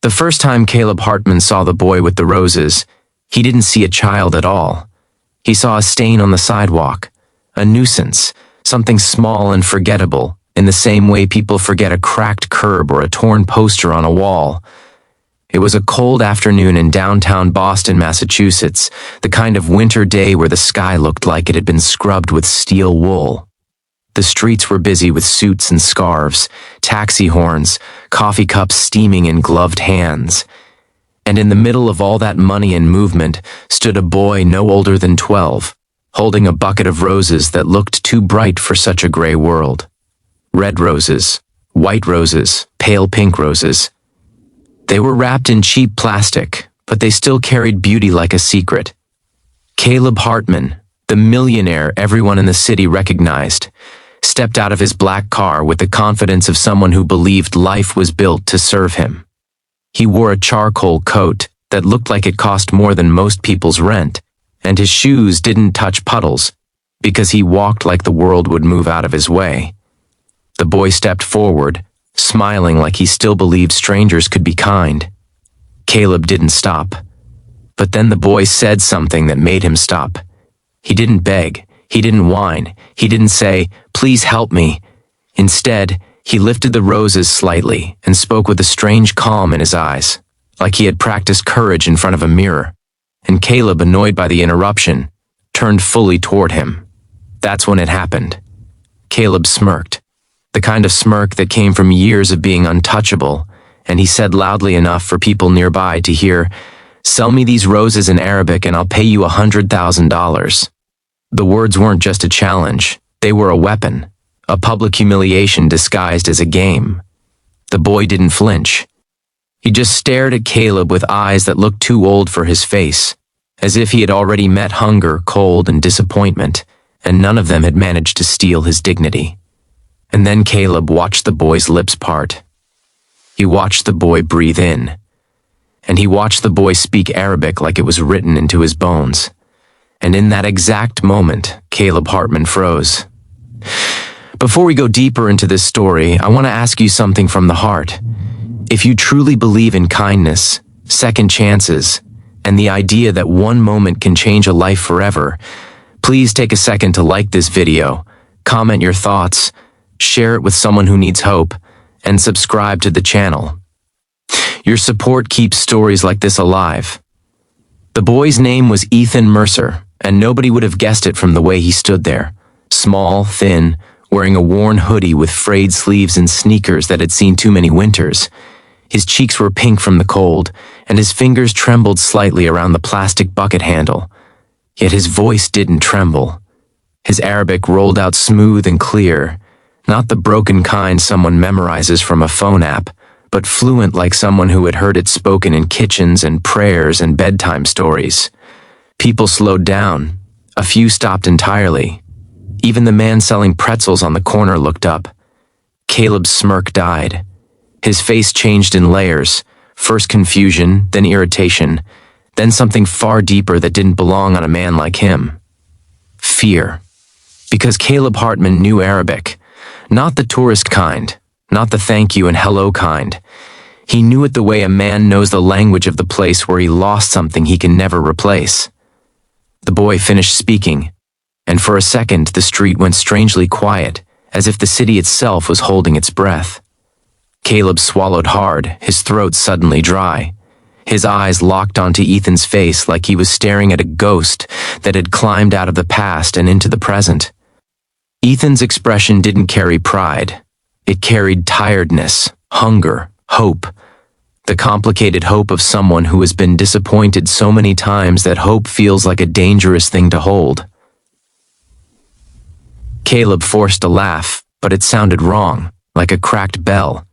The first time Caleb Hartman saw the boy with the roses, he didn't see a child at all. He saw a stain on the sidewalk, a nuisance, something small and forgettable, in the same way people forget a cracked curb or a torn poster on a wall. It was a cold afternoon in downtown Boston, Massachusetts, the kind of winter day where the sky looked like it had been scrubbed with steel wool. The streets were busy with suits and scarves, taxi horns, coffee cups steaming in gloved hands. And in the middle of all that money and movement stood a boy no older than 12, holding a bucket of roses that looked too bright for such a gray world. Red roses, white roses, pale pink roses. They were wrapped in cheap plastic, but they still carried beauty like a secret. Caleb Hartman, the millionaire everyone in the city recognized, stepped out of his black car with the confidence of someone who believed life was built to serve him. He wore a charcoal coat that looked like it cost more than most people's rent, and his shoes didn't touch puddles because he walked like the world would move out of his way. The boy stepped forward, smiling like he still believed strangers could be kind. Caleb didn't stop. But then the boy said something that made him stop. He didn't beg. He didn't whine. He didn't say, "Please help me." Instead, he lifted the roses slightly and spoke with a strange calm in his eyes, like he had practiced courage in front of a mirror. And Caleb, annoyed by the interruption, turned fully toward him. That's when it happened. Caleb smirked, the kind of smirk that came from years of being untouchable, and he said loudly enough for people nearby to hear, "Sell me these roses in Arabic and I'll pay you $100,000. The words weren't just a challenge, they were a weapon, a public humiliation disguised as a game. The boy didn't flinch. He just stared at Caleb with eyes that looked too old for his face, as if he had already met hunger, cold, and disappointment, and none of them had managed to steal his dignity. And then Caleb watched the boy's lips part. He watched the boy breathe in, and he watched the boy speak Arabic like it was written into his bones. And in that exact moment, Caleb Hartman froze. Before we go deeper into this story, I want to ask you something from the heart. If you truly believe in kindness, second chances, and the idea that one moment can change a life forever, please take a second to like this video, comment your thoughts, share it with someone who needs hope, and subscribe to the channel. Your support keeps stories like this alive. The boy's name was Ethan Mercer, and nobody would have guessed it from the way he stood there, small, thin, wearing a worn hoodie with frayed sleeves and sneakers that had seen too many winters. His cheeks were pink from the cold, and his fingers trembled slightly around the plastic bucket handle. Yet his voice didn't tremble. His Arabic rolled out smooth and clear, not the broken kind someone memorizes from a phone app, but fluent like someone who had heard it spoken in kitchens and prayers and bedtime stories. People slowed down. A few stopped entirely. Even the man selling pretzels on the corner looked up. Caleb's smirk died. His face changed in layers, first confusion, then irritation, then something far deeper that didn't belong on a man like him. Fear. Because Caleb Hartman knew Arabic. Not the tourist kind, not the thank you and hello kind. He knew it the way a man knows the language of the place where he lost something he can never replace. The boy finished speaking, and for a second the street went strangely quiet, as if the city itself was holding its breath. Caleb swallowed hard, his throat suddenly dry. His eyes locked onto Ethan's face like he was staring at a ghost that had climbed out of the past and into the present. Ethan's expression didn't carry pride. It carried tiredness, hunger, hope. The complicated hope of someone who has been disappointed so many times that hope feels like a dangerous thing to hold. Caleb forced a laugh, but it sounded wrong, like a cracked bell.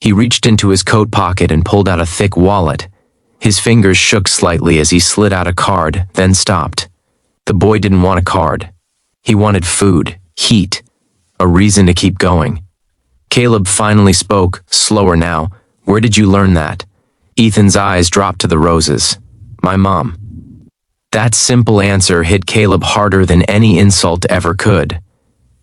He reached into his coat pocket and pulled out a thick wallet. His fingers shook slightly as he slid out a card, then stopped. The boy didn't want a card. He wanted food, heat, a reason to keep going. Caleb finally spoke, slower now. "Where did you learn that?" Ethan's eyes dropped to the roses. "My mom." That simple answer hit Caleb harder than any insult ever could.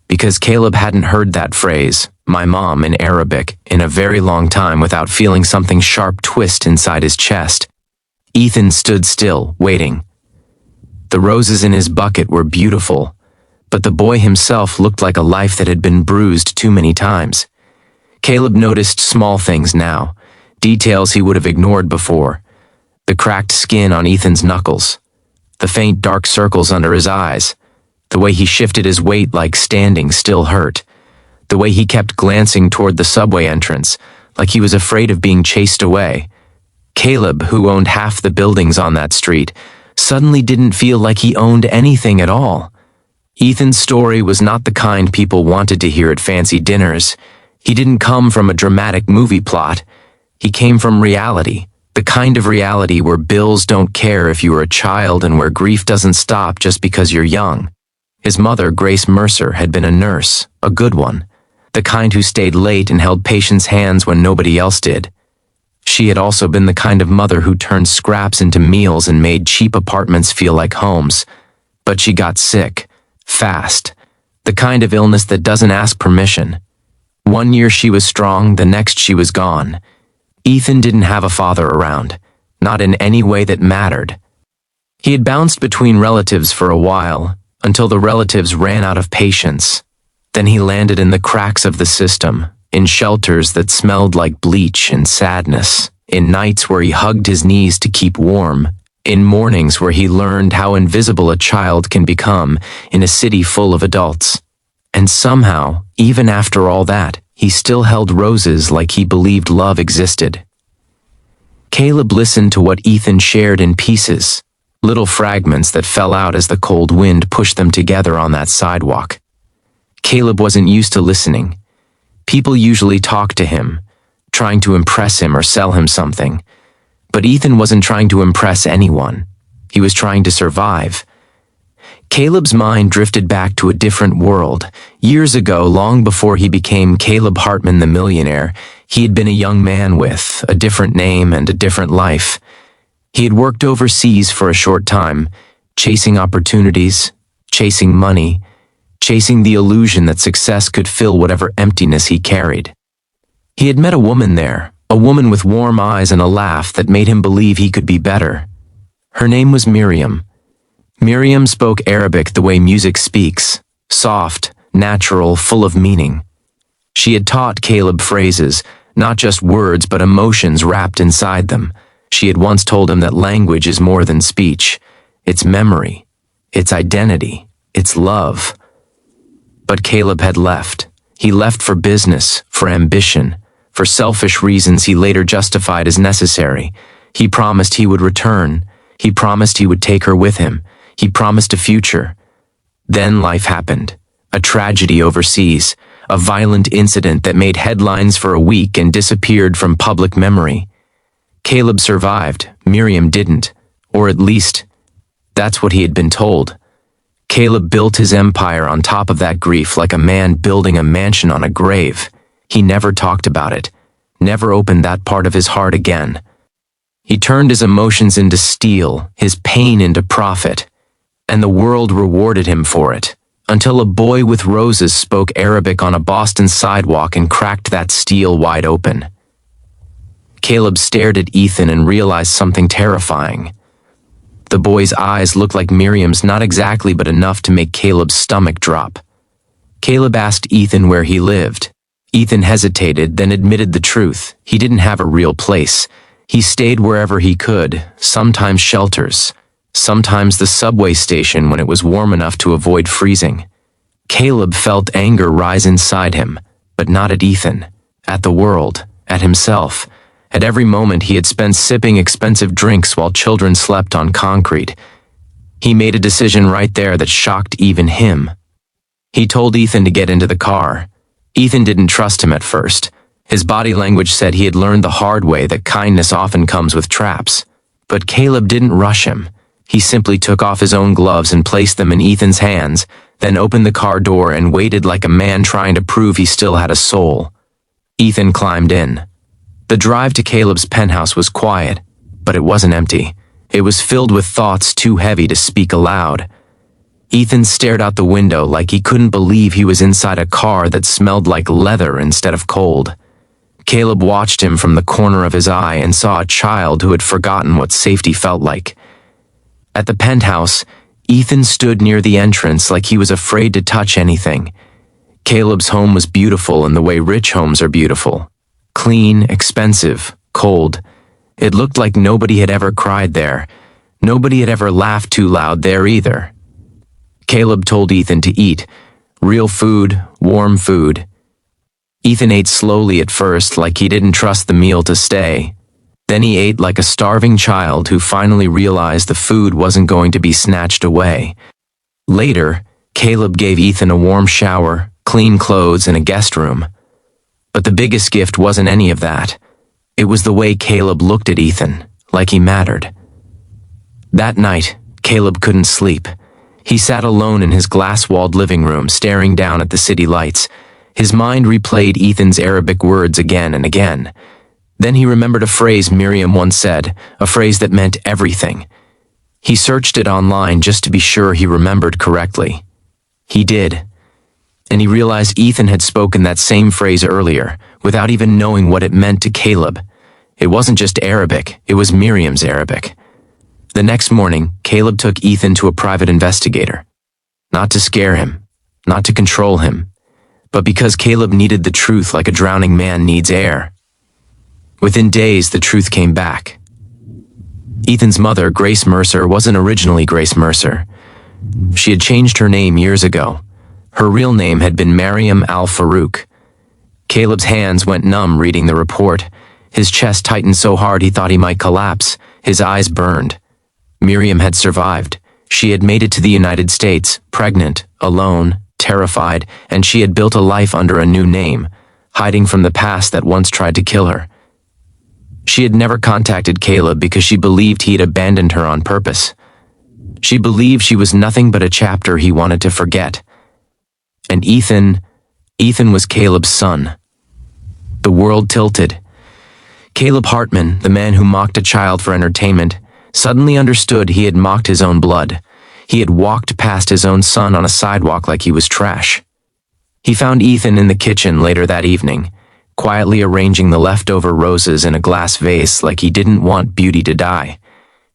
Because Caleb hadn't heard that phrase, "My mom" in Arabic, in a very long time without feeling something sharp twist inside his chest. Ethan stood still, waiting. The roses in his bucket were beautiful, but the boy himself looked like a life that had been bruised too many times. Caleb noticed small things now, details he would have ignored before. The cracked skin on Ethan's knuckles, the faint dark circles under his eyes, the way he shifted his weight like standing still hurt, the way he kept glancing toward the subway entrance, like he was afraid of being chased away. Caleb, who owned half the buildings on that street, suddenly didn't feel like he owned anything at all. Ethan's story was not the kind people wanted to hear at fancy dinners. He didn't come from a dramatic movie plot. He came from reality, the kind of reality where bills don't care if you are a child and where grief doesn't stop just because you're young. His mother, Grace Mercer, had been a nurse, a good one, the kind who stayed late and held patients' hands when nobody else did. She had also been the kind of mother who turned scraps into meals and made cheap apartments feel like homes. But she got sick, fast, the kind of illness that doesn't ask permission. One year she was strong, the next she was gone. Ethan didn't have a father around, not in any way that mattered. He had bounced between relatives for a while, until the relatives ran out of patience. Then he landed in the cracks of the system, in shelters that smelled like bleach and sadness, in nights where he hugged his knees to keep warm, in mornings where he learned how invisible a child can become in a city full of adults. And somehow, even after all that, he still held roses like he believed love existed. Caleb listened to what Ethan shared in pieces, little fragments that fell out as the cold wind pushed them together on that sidewalk. Caleb wasn't used to listening. People usually talked to him, trying to impress him or sell him something. But Ethan wasn't trying to impress anyone. He was trying to survive. Caleb's mind drifted back to a different world. Years ago, long before he became Caleb Hartman the millionaire, he had been a young man with a different name and a different life. He had worked overseas for a short time, chasing opportunities, chasing money, chasing the illusion that success could fill whatever emptiness he carried. He had met a woman there, a woman with warm eyes and a laugh that made him believe he could be better. Her name was Miriam. Miriam spoke Arabic the way music speaks, soft, natural, full of meaning. She had taught Caleb phrases, not just words but emotions wrapped inside them. She had once told him that language is more than speech. It's memory, it's identity, it's love. But Caleb had left. He left for business, for ambition, for selfish reasons he later justified as necessary. He promised he would return. He promised he would take her with him. He promised a future. Then life happened. A tragedy overseas, a violent incident that made headlines for a week and disappeared from public memory. Caleb survived, Miriam didn't, or at least, that's what he had been told. Caleb built his empire on top of that grief like a man building a mansion on a grave. He never talked about it, never opened that part of his heart again. He turned his emotions into steel, his pain into profit, and the world rewarded him for it, until a boy with roses spoke Arabic on a Boston sidewalk and cracked that steel wide open. Caleb stared at Ethan and realized something terrifying. The boy's eyes looked like Miriam's, not exactly, but enough to make Caleb's stomach drop. Caleb asked Ethan where he lived. Ethan hesitated, then admitted the truth. He didn't have a real place. He stayed wherever he could, sometimes shelters, sometimes the subway station when it was warm enough to avoid freezing. Caleb felt anger rise inside him, but not at Ethan, at the world, at himself. At every moment he had spent sipping expensive drinks while children slept on concrete. He made a decision right there that shocked even him. He told Ethan to get into the car. Ethan didn't trust him at first. His body language said he had learned the hard way that kindness often comes with traps. But Caleb didn't rush him. He simply took off his own gloves and placed them in Ethan's hands, then opened the car door and waited like a man trying to prove he still had a soul. Ethan climbed in. The drive to Caleb's penthouse was quiet, but it wasn't empty. It was filled with thoughts too heavy to speak aloud. Ethan stared out the window like he couldn't believe he was inside a car that smelled like leather instead of cold. Caleb watched him from the corner of his eye and saw a child who had forgotten what safety felt like. At the penthouse, Ethan stood near the entrance like he was afraid to touch anything. Caleb's home was beautiful in the way rich homes are beautiful. Clean, expensive, cold. It looked like nobody had ever cried there. Nobody had ever laughed too loud there either. Caleb told Ethan to eat. Real food, warm food. Ethan ate slowly at first, like he didn't trust the meal to stay. Then he ate like a starving child who finally realized the food wasn't going to be snatched away. Later, Caleb gave Ethan a warm shower, clean clothes, and a guest room. But the biggest gift wasn't any of that. It was the way Caleb looked at Ethan, like he mattered. That night, Caleb couldn't sleep. He sat alone in his glass-walled living room, staring down at the city lights. His mind replayed Ethan's Arabic words again and again. Then he remembered a phrase Miriam once said, a phrase that meant everything. He searched it online just to be sure he remembered correctly. He did. And he realized Ethan had spoken that same phrase earlier, without even knowing what it meant to Caleb. It wasn't just Arabic, it was Miriam's Arabic. The next morning, Caleb took Ethan to a private investigator. Not to scare him, not to control him, but because Caleb needed the truth like a drowning man needs air. Within days, the truth came back. Ethan's mother, Grace Mercer, wasn't originally Grace Mercer. She had changed her name years ago. Her real name had been Mariam Al-Farouk. Caleb's hands went numb reading the report. His chest tightened so hard he thought he might collapse. His eyes burned. Miriam had survived. She had made it to the United States, pregnant, alone, terrified, and she had built a life under a new name, hiding from the past that once tried to kill her. She had never contacted Caleb because she believed he had abandoned her on purpose. She believed she was nothing but a chapter he wanted to forget. And Ethan was Caleb's son. The world tilted. Caleb Hartman, the man who mocked a child for entertainment, suddenly understood he had mocked his own blood. He had walked past his own son on a sidewalk like he was trash. He found Ethan in the kitchen later that evening, quietly arranging the leftover roses in a glass vase like he didn't want beauty to die.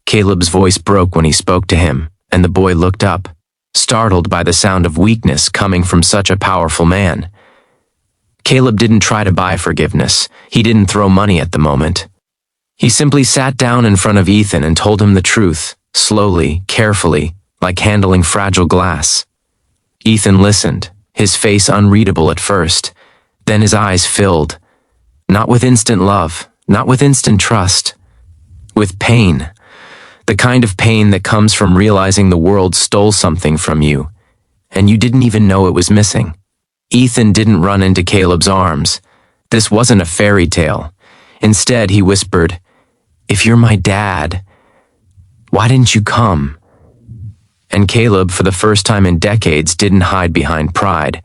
Caleb's voice broke when he spoke to him, and the boy looked up, startled by the sound of weakness coming from such a powerful man. Caleb didn't try to buy forgiveness. He didn't throw money at the moment. He simply sat down in front of Ethan and told him the truth, slowly, carefully, like handling fragile glass. Ethan listened, his face unreadable at first. Then his eyes filled. Not with instant love, not with instant trust. With pain. The kind of pain that comes from realizing the world stole something from you, and you didn't even know it was missing. Ethan didn't run into Caleb's arms. This wasn't a fairy tale. Instead, he whispered, "If you're my dad, why didn't you come?" And Caleb, for the first time in decades, didn't hide behind pride.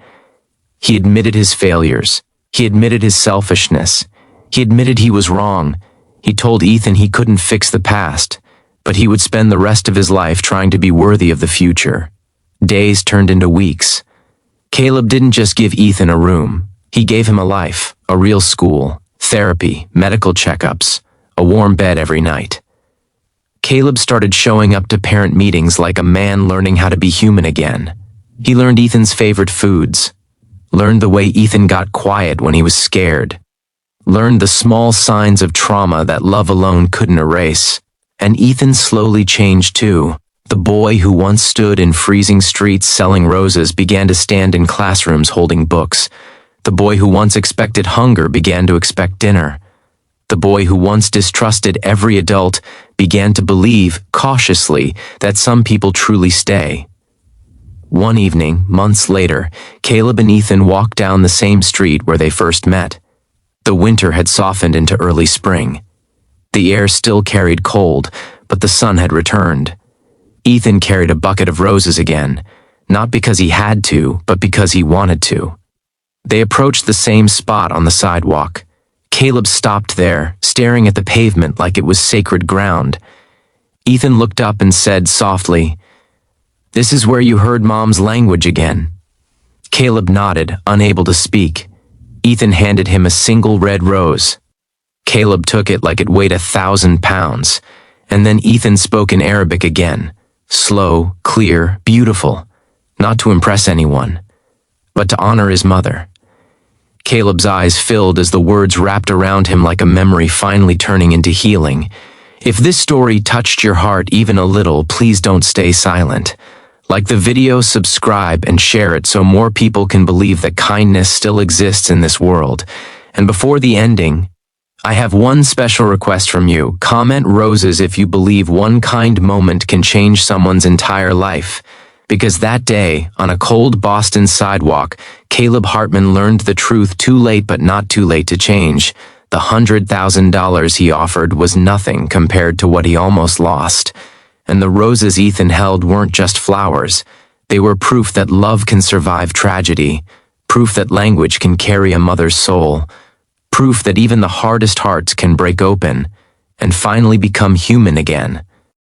He admitted his failures. He admitted his selfishness. He admitted he was wrong. He told Ethan he couldn't fix the past, but he would spend the rest of his life trying to be worthy of the future. Days turned into weeks. Caleb didn't just give Ethan a room. He gave him a life, a real school, therapy, medical checkups, a warm bed every night. Caleb started showing up to parent meetings like a man learning how to be human again. He learned Ethan's favorite foods, learned the way Ethan got quiet when he was scared, learned the small signs of trauma that love alone couldn't erase. And Ethan slowly changed too. The boy who once stood in freezing streets selling roses began to stand in classrooms holding books. The boy who once expected hunger began to expect dinner. The boy who once distrusted every adult began to believe, cautiously, that some people truly stay. One evening, months later, Caleb and Ethan walked down the same street where they first met. The winter had softened into early spring. The air still carried cold, but the sun had returned. Ethan carried a bucket of roses again, not because he had to, but because he wanted to. They approached the same spot on the sidewalk. Caleb stopped there, staring at the pavement like it was sacred ground. Ethan looked up and said softly, This is where you heard Mom's language again." Caleb nodded, unable to speak. Ethan handed him a single red rose. Caleb took it like it weighed 1,000 pounds, and then Ethan spoke in Arabic again, slow, clear, beautiful, not to impress anyone, but to honor his mother. Caleb's eyes filled as the words wrapped around him like a memory finally turning into healing. If this story touched your heart even a little, please don't stay silent. Like the video, subscribe, and share it so more people can believe that kindness still exists in this world. And before the ending, I have one special request from you. Comment roses if you believe one kind moment can change someone's entire life. Because that day, on a cold Boston sidewalk, Caleb Hartman learned the truth too late but not too late to change. The $100,000 he offered was nothing compared to what he almost lost. And the roses Ethan held weren't just flowers. They were proof that love can survive tragedy, proof that language can carry a mother's soul, proof that even the hardest hearts can break open and finally become human again.